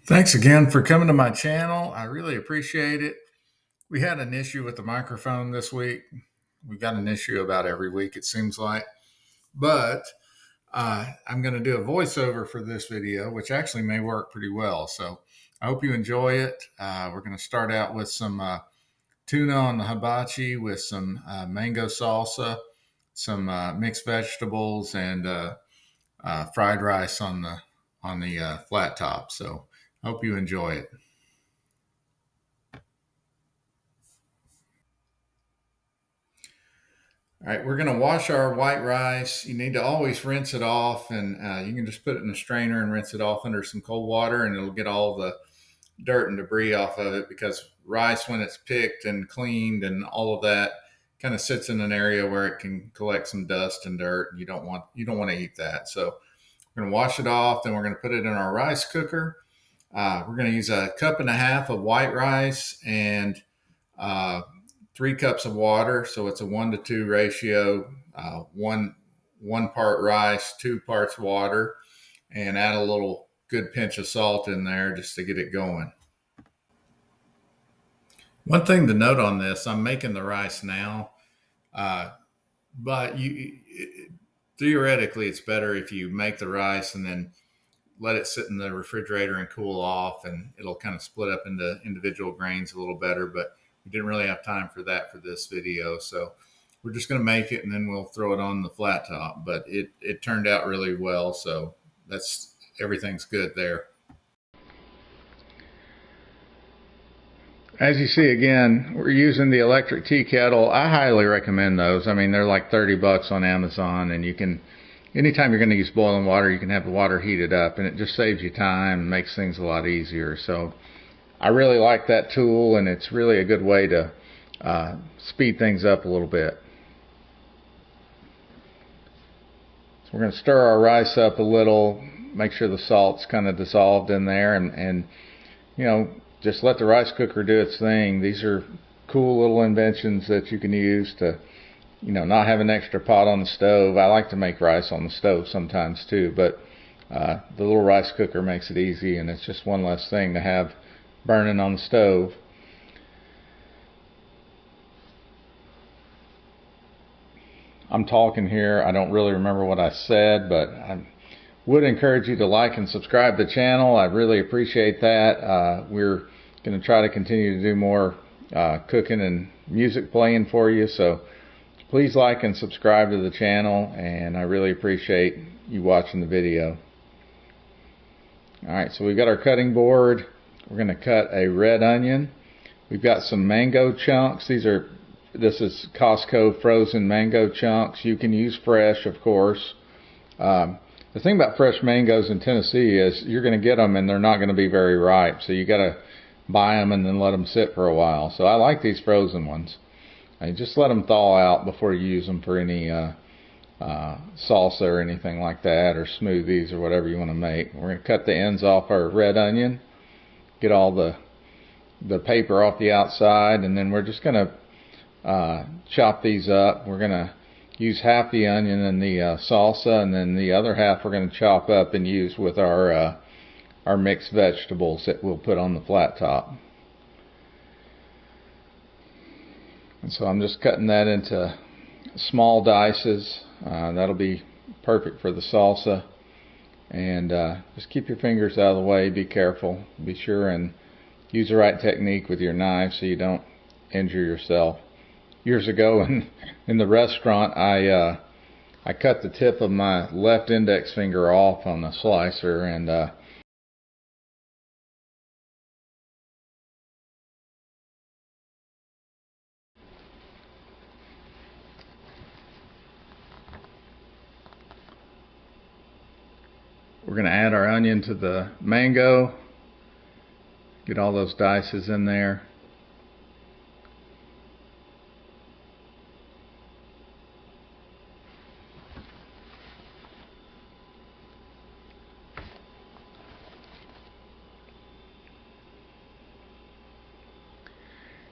Thanks again for coming to my channel. I really appreciate it. We had an issue with the microphone this week. We've got an issue about every week, it seems like. But I'm going to do a voiceover for this video, which actually may work pretty well. So I hope you enjoy it. We're going to start out with some tuna on the hibachi with some mango salsa, some mixed vegetables, and fried rice on the flat top. So I hope you enjoy it. All right, we're going to wash our white rice. You need to always rinse it off, and you can just put it in a strainer and rinse it off under some cold water, and it'll get all the dirt and debris off of it, because rice, when it's picked and cleaned and all of that, kind of sits in an area where it can collect some dust and dirt. You don't want to eat that. So we're going to wash it off. Then we're going to put it in our rice cooker. We're going to use 1.5 cups of white rice and uh, 3 cups of water. So it's a 1-to-2 ratio. One part rice, 2 parts water, and add a little good pinch of salt in there just to get it going. One thing to note on this, I'm making the rice now, but theoretically it's better if you make the rice and then let it sit in the refrigerator and cool off, and it'll kind of split up into individual grains a little better. But we didn't really have time for that for this video, so we're just going to make it and then we'll throw it on the flat top. But it turned out really well, so everything's good there. As you see, again, we're using the electric tea kettle. I highly recommend those. I mean, they're like 30 bucks on Amazon, and you can, anytime you're going to use boiling water, you can have the water heated up, and it just saves you time and makes things a lot easier. So I really like that tool, and it's really a good way to speed things up a little bit. So we're going to stir our rice up a little, make sure the salt's kind of dissolved in there, and you know, just let the rice cooker do its thing. These are cool little inventions that you can use to, not have an extra pot on the stove. I like to make rice on the stove sometimes too, but the little rice cooker makes it easy, and it's just one less thing to have burning on the stove. I'm talking here. I don't really remember what I said, but I would encourage you to like and subscribe to the channel. I really appreciate that. We're going to try to continue to do more cooking and music playing for you, so please like and subscribe to the channel, and I really appreciate you watching the video. Alright, so we've got our cutting board. We're going to cut a red onion. We've got some mango chunks. This is Costco frozen mango chunks. You can use fresh, of course. The thing about fresh mangoes in Tennessee is you're going to get them and they're not going to be very ripe, so you got to buy them and then let them sit for a while. So I like these frozen ones. Just let them thaw out before you use them for any salsa or anything like that, or smoothies or whatever you want to make. We're going to cut the ends off our red onion, get all the paper off the outside, and then we're just going to chop these up. We're going to use half the onion in the salsa, and then the other half we're going to chop up and use with our mixed vegetables that we'll put on the flat top. And so I'm just cutting that into small dices. That'll be perfect for the salsa. And just keep your fingers out of the way. Be careful. Be sure and use the right technique with your knife so you don't injure yourself. Years ago in the restaurant, I cut the tip of my left index finger off on the slicer, and we're going to add our onion to the mango. Get all those dices in there.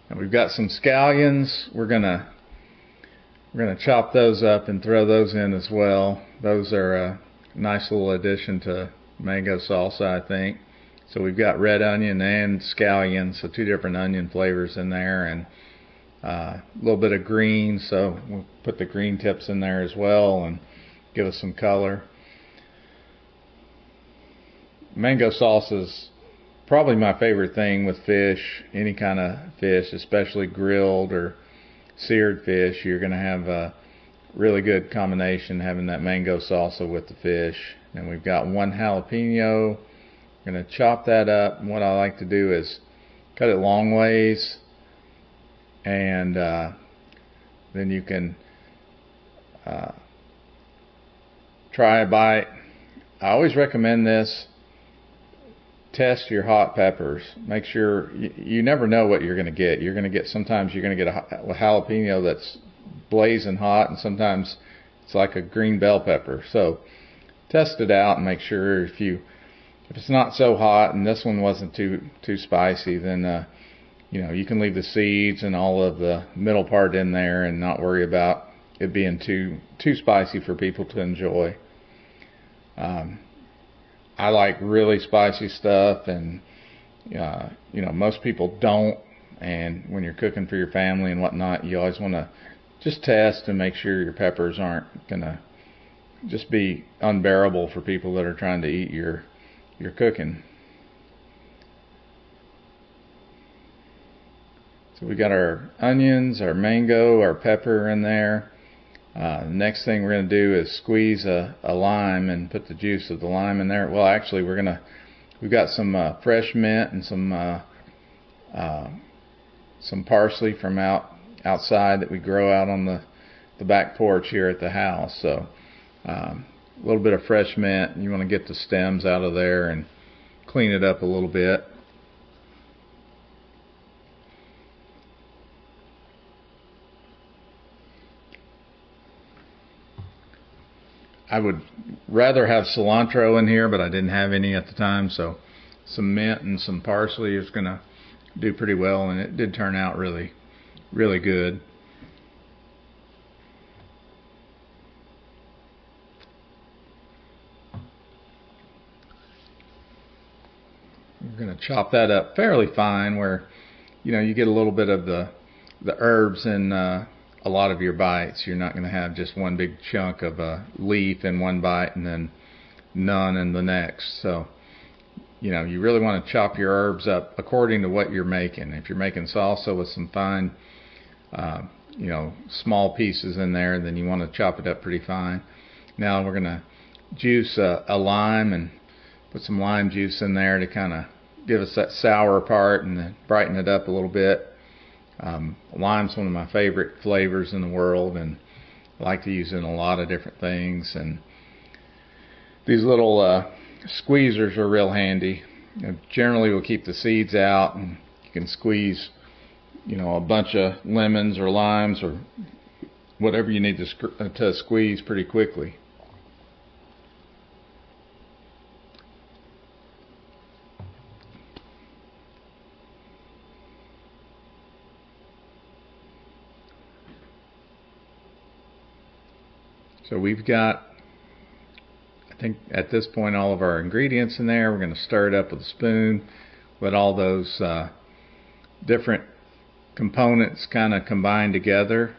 And we've got some scallions. We're gonna chop those up and throw those in as well. Those are a nice little addition to mango salsa, I think. So we've got red onion and scallion, so 2 different onion flavors in there, and a little bit of green, so we'll put the green tips in there as well and give us some color. Mango salsa is probably my favorite thing with fish, any kind of fish, especially grilled or seared fish. You're going to have a really good combination having that mango salsa with the fish. And we've got 1 jalapeno. I'm going to chop that up, and what I like to do is cut it long ways, and then you can try a bite. I always recommend this. Test your hot peppers. Make sure you never know what you're going to get. Sometimes you're going to get a jalapeno that's blazing hot, and sometimes it's like a green bell pepper. So test it out and make sure if it's not so hot and this one wasn't too spicy, then you can leave the seeds and all of the middle part in there and not worry about it being too spicy for people to enjoy. I like really spicy stuff, and most people don't. And when you're cooking for your family and whatnot, you always want to just test and make sure your peppers aren't gonna just be unbearable for people that are trying to eat your cooking. So we got our onions, our mango, our pepper in there. The next thing we're going to do is squeeze a lime and put the juice of the lime in there. Well, actually, we've got some fresh mint and some parsley from outside that we grow out on the back porch here at the house. So a little bit of fresh mint. You want to get the stems out of there and clean it up a little bit. I would rather have cilantro in here, but I didn't have any at the time, so some mint and some parsley is going to do pretty well, and it did turn out really, really good. We're going to chop that up fairly fine where you get a little bit of the herbs in a lot of your bites. You're not going to have just one big chunk of a leaf in one bite and then none in the next. So you really want to chop your herbs up according to what you're making. If you're making salsa with some fine small pieces in there, then you want to chop it up pretty fine. Now we're going to juice a lime and put some lime juice in there to kind of give us that sour part and then brighten it up a little bit. Lime's one of my favorite flavors in the world, and I like to use it in a lot of different things. And these little squeezers are real handy. Generally, we'll keep the seeds out, and you can squeeze, a bunch of lemons or limes or whatever you need to squeeze pretty quickly. So we've got, I think at this point, all of our ingredients in there. We're going to stir it up with a spoon, let all those different components kind of combine together,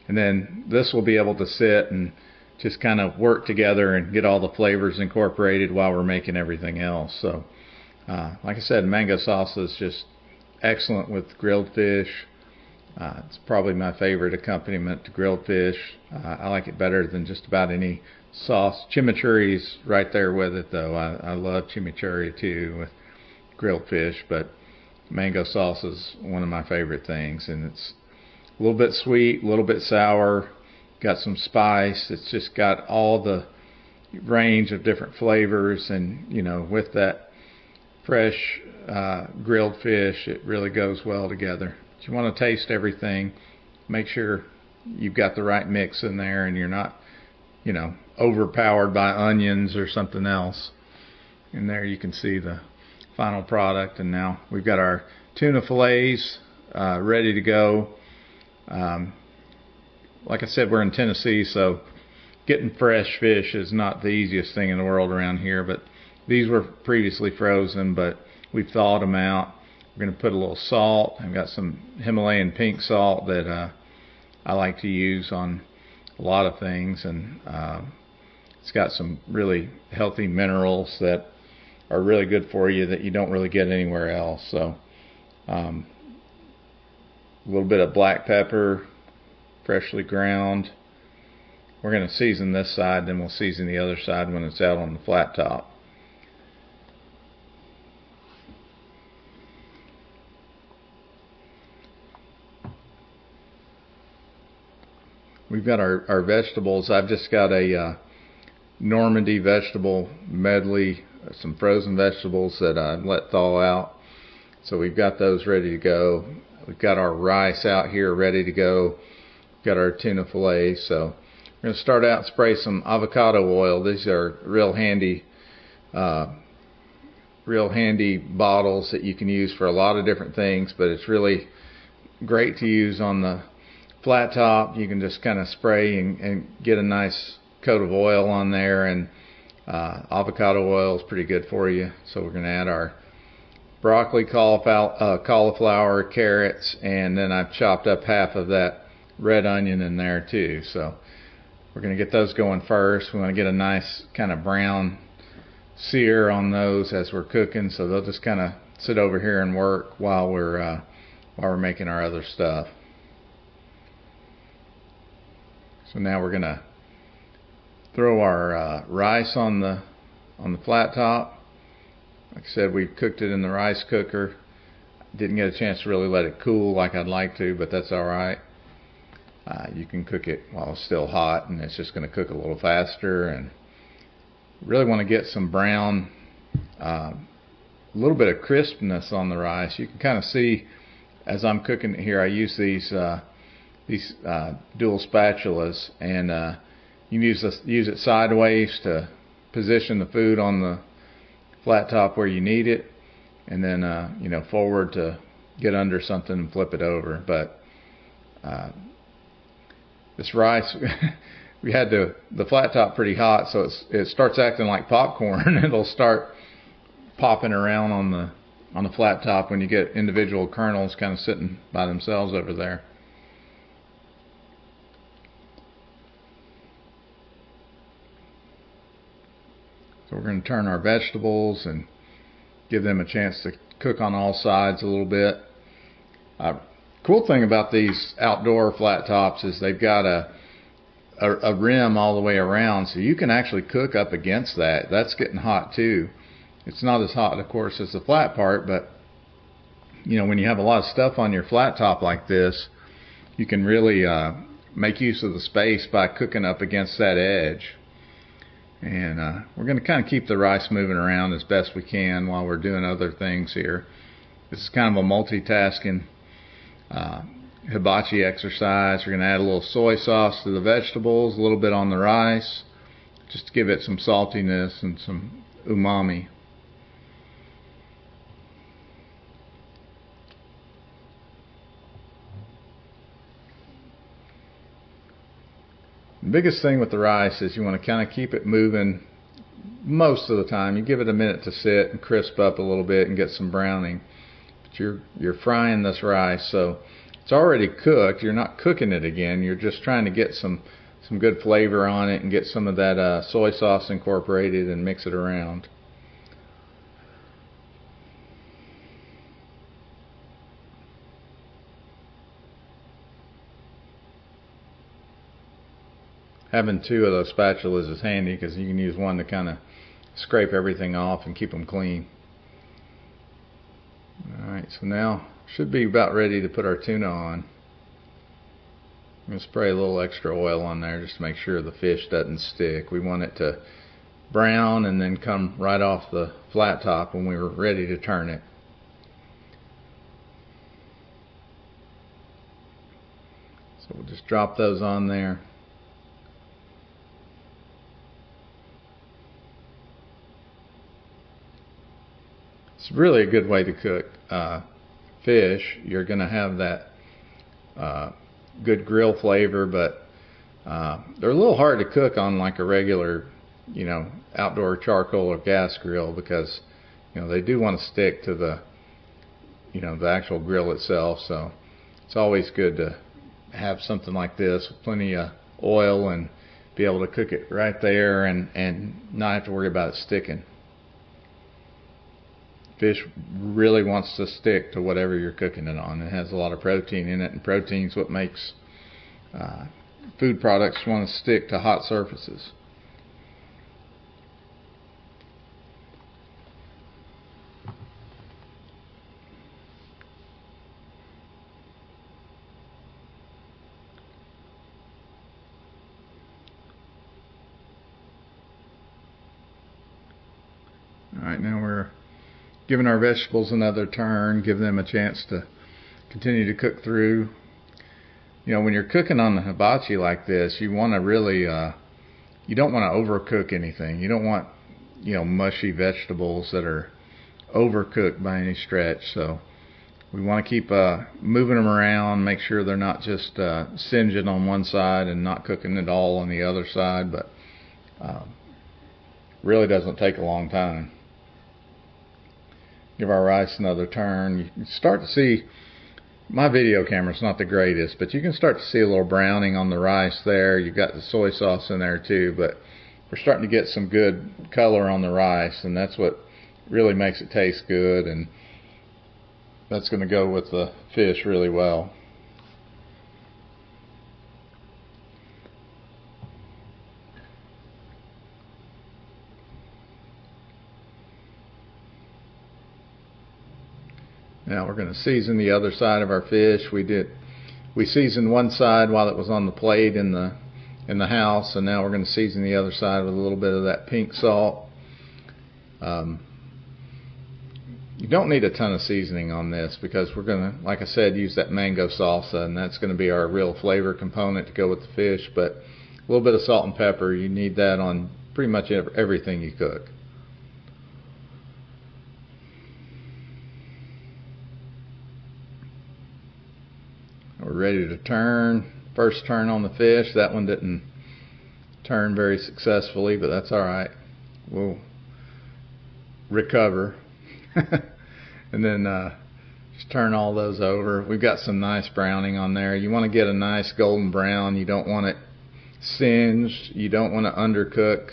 and then this will be able to sit and just kind of work together and get all the flavors incorporated while we're making everything else. So like I said, mango salsa is just excellent with grilled fish. It's probably my favorite accompaniment to grilled fish. I like it better than just about any sauce. Chimichurri's right there with it, though. I love chimichurri too with grilled fish, but mango salsa is one of my favorite things, and it's a little bit sweet, a little bit sour, got some spice. It's just got all the range of different flavors, and with that fresh grilled fish, it really goes well together. You want to taste everything, make sure you've got the right mix in there and you're not overpowered by onions or something else. And there you can see the final product. And now we've got our tuna fillets ready to go. Like I said, we're in Tennessee, so getting fresh fish is not the easiest thing in the world around here, but these were previously frozen, but We've thawed them out. We're going to put a little salt. I've got some Himalayan pink salt that I like to use on a lot of things, and it's got some really healthy minerals that are really good for you that you don't really get anywhere else. So a little bit of black pepper, freshly ground. We're going to season this side, then we'll season the other side when it's out on the flat top. We've got our vegetables. I've just got a Normandy vegetable medley, some frozen vegetables that I let thaw out. So we've got those ready to go. We've got our rice out here ready to go. We've got our tuna fillets. So we're going to start out and spray some avocado oil. These are real handy bottles that you can use for a lot of different things, but it's really great to use on the flat top. You can just kind of spray and get a nice coat of oil on there, and avocado oil is pretty good for you. So we're going to add our broccoli, cauliflower, carrots, and then I've chopped up half of that red onion in there too. So we're going to get those going first. We want to get a nice kind of brown sear on those as we're cooking, so they'll just kind of sit over here and work while we're making our other stuff. So now we're going to throw our rice on the flat top. Like I said, we cooked it in the rice cooker. Didn't get a chance to really let it cool like I'd like to, but that's alright. You can cook it while it's still hot, and it's just going to cook a little faster. And really want to get some brown, a little bit of crispness on the rice. You can kind of see as I'm cooking it here, I use these dual spatulas, and you can use it sideways to position the food on the flat top where you need it, and then forward to get under something and flip it over. But this rice, we had the flat top pretty hot, so it starts acting like popcorn. It'll start popping around on the flat top when you get individual kernels kind of sitting by themselves over there. So we're going to turn our vegetables and give them a chance to cook on all sides a little bit. Cool thing about these outdoor flat tops is they've got a rim all the way around, so you can actually cook up against that. That's getting hot too. It's not as hot, of course, as the flat part, but when you have a lot of stuff on your flat top like this, you can really make use of the space by cooking up against that edge. And we're going to kind of keep the rice moving around as best we can while we're doing other things here. This is kind of a multitasking hibachi exercise. We're going to add a little soy sauce to the vegetables, a little bit on the rice, just to give it some saltiness and some umami. The biggest thing with the rice is you want to kind of keep it moving most of the time. You give it a minute to sit and crisp up a little bit and get some browning. But you're frying this rice, so it's already cooked. You're not cooking it again. You're just trying to get some good flavor on it and get some of that soy sauce incorporated and mix it around. Having two of those spatulas is handy because you can use one to kind of scrape everything off and keep them clean. Alright, so now should be about ready to put our tuna on. I'm going to spray a little extra oil on there just to make sure the fish doesn't stick. We want it to brown and then come right off the flat top when we were ready to turn it. So we'll just drop those on there. It's really a good way to cook fish. You're going to have that good grill flavor, but they're a little hard to cook on like a regular, outdoor charcoal or gas grill because they do want to stick to the the actual grill itself. So it's always good to have something like this with plenty of oil and be able to cook it right there and not have to worry about it sticking. Fish really wants to stick to whatever you're cooking it on. It has a lot of protein in it, and protein is what makes food products want to stick to hot surfaces. Alright, now we're giving our vegetables another turn, give them a chance to continue to cook through. When you're cooking on the hibachi like this, you want to really, you don't want to overcook anything. You don't want, mushy vegetables that are overcooked by any stretch. So we want to keep moving them around, make sure they're not just singeing on one side and not cooking at all on the other side, but really doesn't take a long time. Give our rice another turn. You can start to see, my video camera's not the greatest, but you can start to see a little browning on the rice there. You've got the soy sauce in there too, but we're starting to get some good color on the rice, and that's what really makes it taste good, and that's going to go with the fish really well. Now we're going to season the other side of our fish. We seasoned one side while it was on the plate in the house, and now we're going to season the other side with a little bit of that pink salt. You don't need a ton of seasoning on this because we're going to, like I said, use that mango salsa, and that's going to be our real flavor component to go with the fish. But a little bit of salt and pepper, you need that on pretty much everything you cook. We're ready to turn. First turn on the fish. That one didn't turn very successfully, but that's alright. We'll recover. And then just turn all those over. We've got some nice browning on there. You want to get a nice golden brown. You don't want it singed. You don't want to undercook.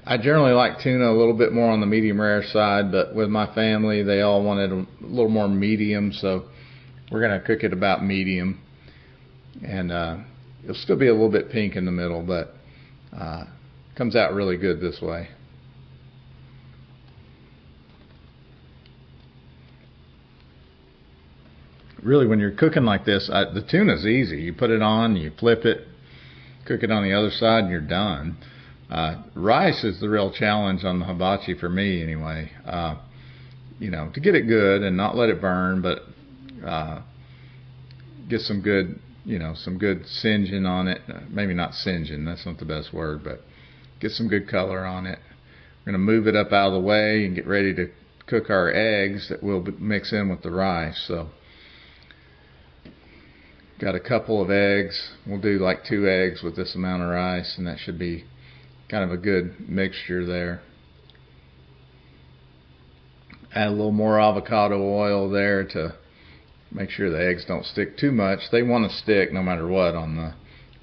I generally like tuna a little bit more on the medium rare side, but with my family, they all wanted a little more medium, so we're going to cook it about medium. And it'll still be a little bit pink in the middle, but comes out really good this way. Really, when you're cooking like this, the tuna's easy. You put it on, you flip it, cook it on the other side, and you're done. Rice is the real challenge on the hibachi for me anyway. To get it good and not let it burn, but get some good, some good singeing on it. Maybe not singeing, that's not the best word, but get some good color on it. We're going to move it up out of the way and get ready to cook our eggs that we'll mix in with the rice. So got a couple of eggs. We'll do like 2 eggs with this amount of rice, and that should be kind of a good mixture there. Add a little more avocado oil there to make sure the eggs don't stick too much. They want to stick no matter what on the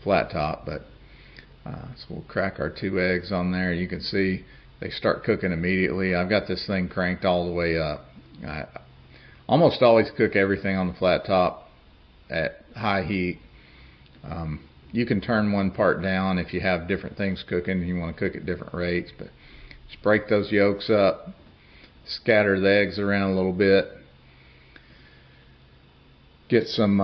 flat top, but so we'll crack our 2 eggs on there. You can see they start cooking immediately. I've got this thing cranked all the way up. I almost always cook everything on the flat top at high heat. You can turn one part down if you have different things cooking and you want to cook at different rates, but just break those yolks up, scatter the eggs around a little bit, get some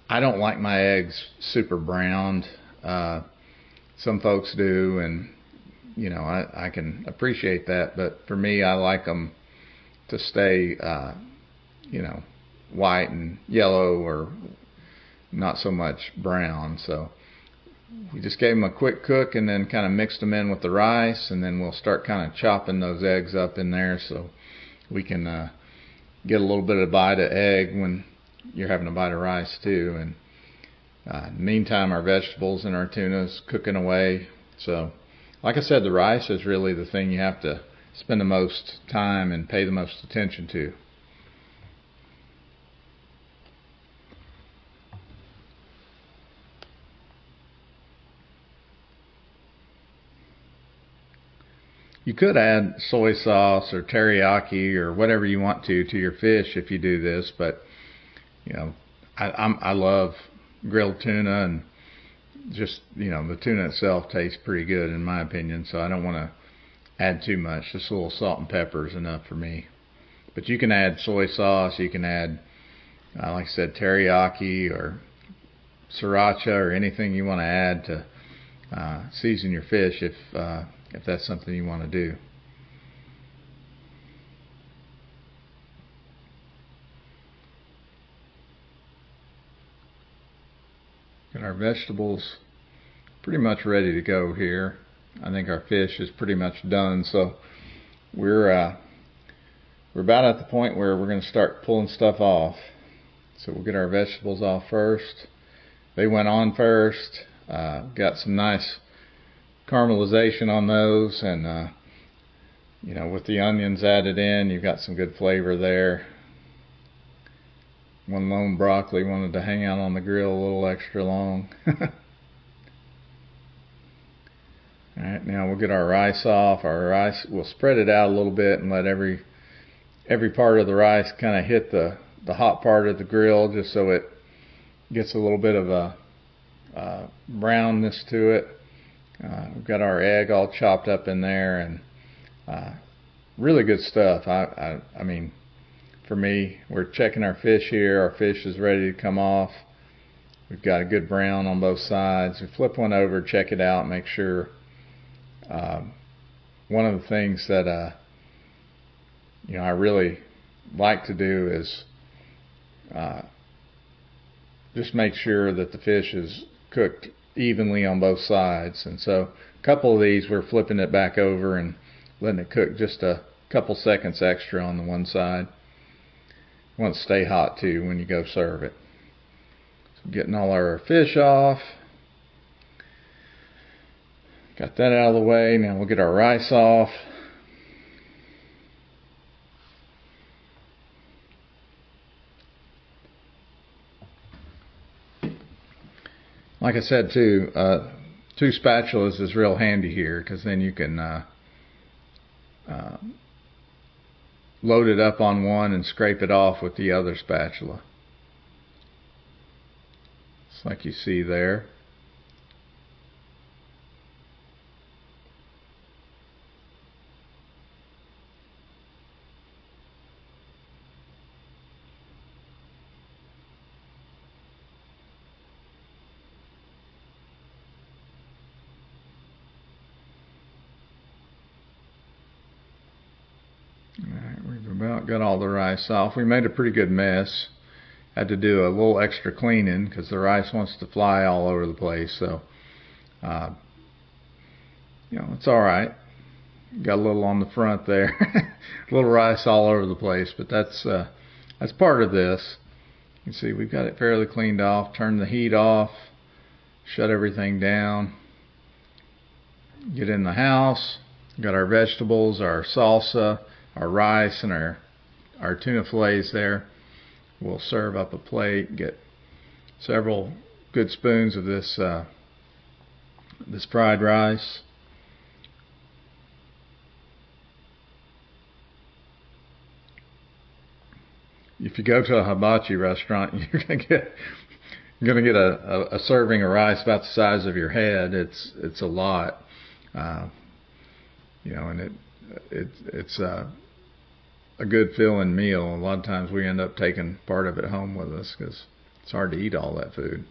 I don't like my eggs super browned. Some folks do, and I can appreciate that, but for me, I like them to stay white and yellow, or not so much brown. So we just gave them a quick cook and then kind of mixed them in with the rice, and then we'll start kind of chopping those eggs up in there so we can get a little bit of a bite of egg when you're having a bite of rice too. And in the meantime, our vegetables and our tuna's cooking away. So Like I said, the rice is really the thing you have to spend the most time and pay the most attention to. You could add soy sauce or teriyaki or whatever you want to your fish if you do this, but you know, I love grilled tuna, and just, you know, the tuna itself tastes pretty good in my opinion, so I don't want to add too much. Just a little salt and pepper is enough for me. But you can add soy sauce, you can add, like I said, teriyaki or sriracha or anything you want to add to season your fish if that's something you want to do. Got our vegetables pretty much ready to go here. I think our fish is pretty much done, so we're about at the point where we're going to start pulling stuff off. So we'll get our vegetables off first. They went on first. Got some nice caramelization on those, and you know, with the onions added in, you've got some good flavor there. One lone broccoli wanted to hang out on the grill a little extra long. Alright, now we'll get our rice off. Our rice, we'll spread it out a little bit and let every part of the rice kind of hit the hot part of the grill, just so it gets a little bit of a brownness to it. We've got our egg all chopped up in there, and really good stuff. I mean, for me, we're checking our fish here. Our fish is ready to come off. We've got a good brown on both sides. We flip one over, check it out, make sure. One of the things that you know, I really like to do is just make sure that the fish is cooked evenly on both sides. And so a couple of these, we're flipping it back over and letting it cook just a couple seconds extra on the one side. You want to stay hot too when you go serve it. So getting all our fish off. Got that out of the way. Now we'll get our rice off. Like I said too, 2 spatulas is real handy here, because then you can load it up on one and scrape it off with the other spatula. It's like you see there. About got all the rice off. We made a pretty good mess. Had to do a little extra cleaning because the rice wants to fly all over the place. So, you know, it's all right. Got a little on the front there, a little rice all over the place, but that's part of this. You can see we've got it fairly cleaned off. Turn the heat off. Shut everything down. Get in the house. Got our vegetables, our salsa, our rice, and our tuna fillets there. We'll serve up a plate, get several good spoons of this this fried rice. If you go to a hibachi restaurant, you're gonna get a serving of rice about the size of your head. It's a lot, you know, and it's a good filling meal. A lot of times we end up taking part of it home with us because it's hard to eat all that food.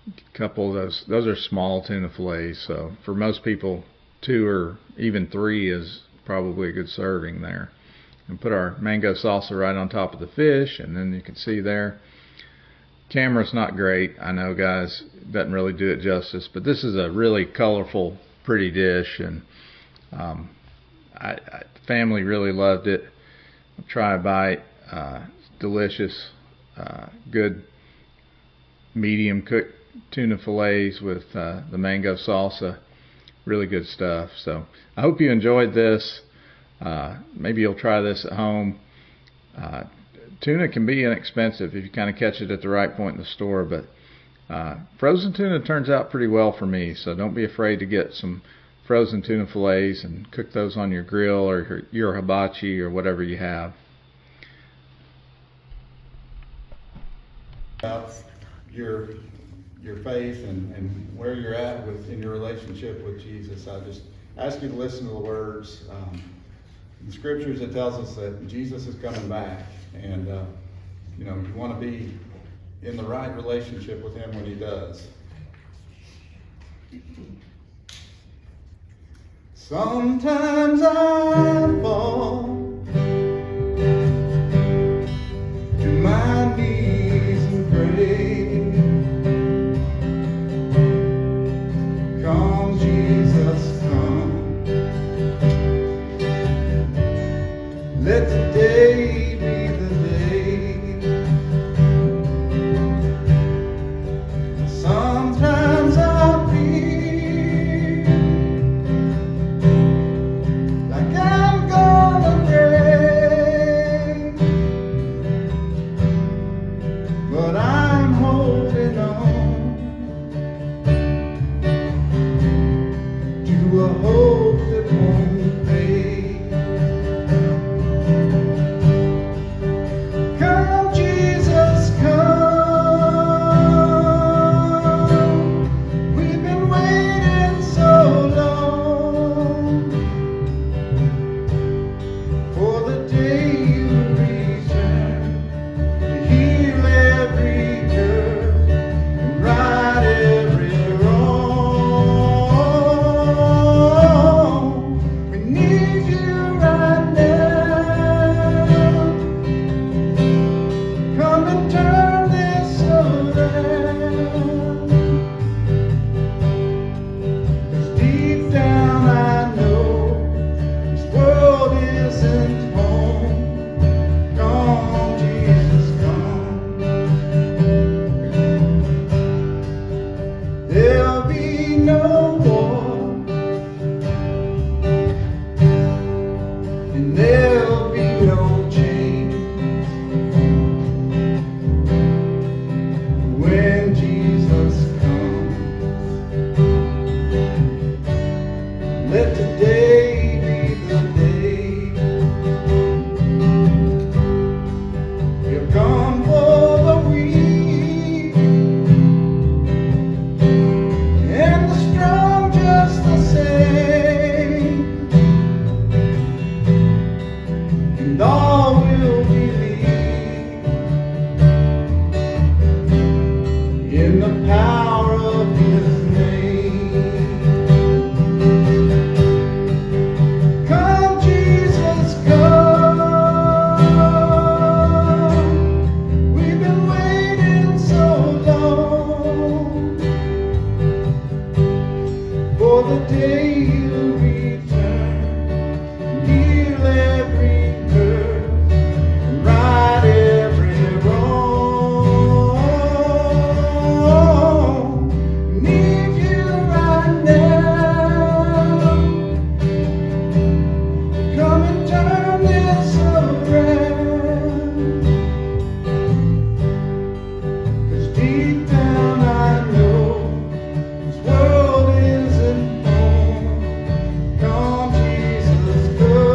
A couple of those are small tuna fillets, so for most people 2 or even 3 is probably a good serving there. And put our mango salsa right on top of the fish, and then you can see there, camera's not great, I know guys, doesn't really do it justice, but this is a really colorful, pretty dish, and the family really loved it. Try a bite. It's delicious. Good medium cooked tuna fillets with the mango salsa. really good stuff. So I hope you enjoyed this. Maybe you'll try this at home. Tuna can be inexpensive if you kind of catch it at the right point in the store, but frozen tuna turns out pretty well for me, so don't be afraid to get some frozen tuna fillets and cook those on your grill or your hibachi or whatever you have. About your faith and where you're at in your relationship with Jesus. I just ask you to listen to the words. In the scriptures it tells us that Jesus is coming back, and you want to be in the right relationship with him when he does. Sometimes I fall to my knees and pray, come Jesus, come. Let today be the day. Sometimes I feel like I'm gonna break, but I'm holding on to a hope that won't fade. Come Jesus, come. We've been waiting so long for the day you return to heal every hurt and right every wrong. We need you right now. Come and turn this around. 'Cause deep down I know this world isn't home. Come, Jesus, come. There'll be no war, and there'll be no change when Jesus comes. Let today be the day. He'll come for the weak and the strong just the same, and all will believe in the power of his name. Come Jesus, come. We've been waiting so long for the day you return and heal every hurt and right every wrong. Need you right now. Come and turn this around. 'Cause deep down I know this world isn't home. Come Jesus, come.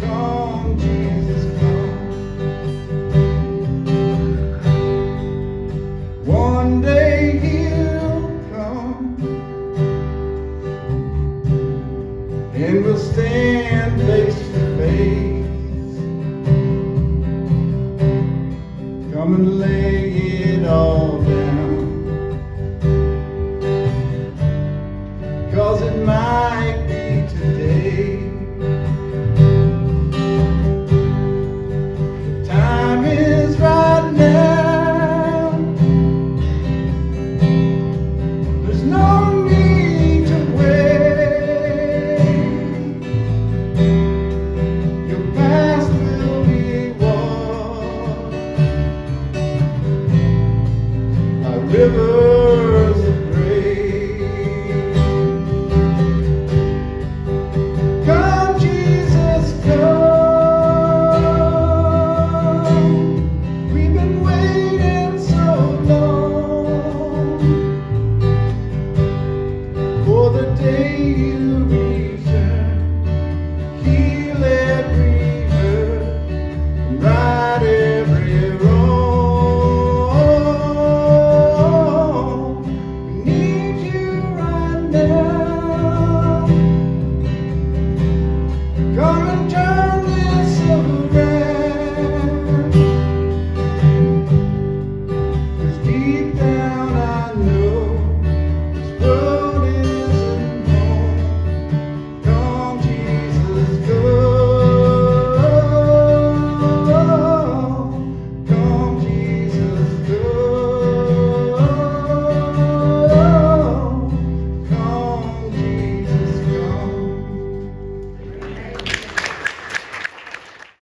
Come Jesus, come. One day he'll come, and we'll stand face to face. Come and lay it all down, 'cause it might be today. The time is right now. There's no